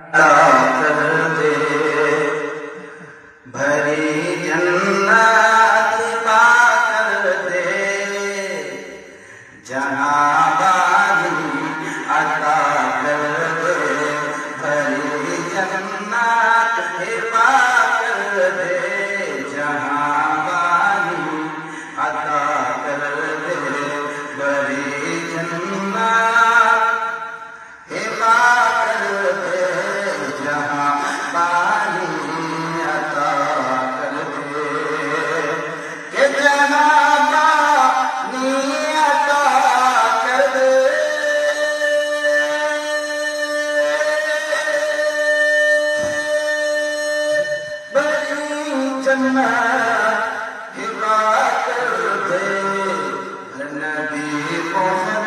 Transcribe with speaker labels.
Speaker 1: کر دے بھری جنت پا کر دے جہاں بانی عطا کر دے بھری جنت پا کر دے جہاں بانی عطا کر دے بھری جنت پا کر دے جہاں بانی عطا کر دے کہ جہاں بانی عطا کر دے بڑی جنت پا کر دے نبی محمد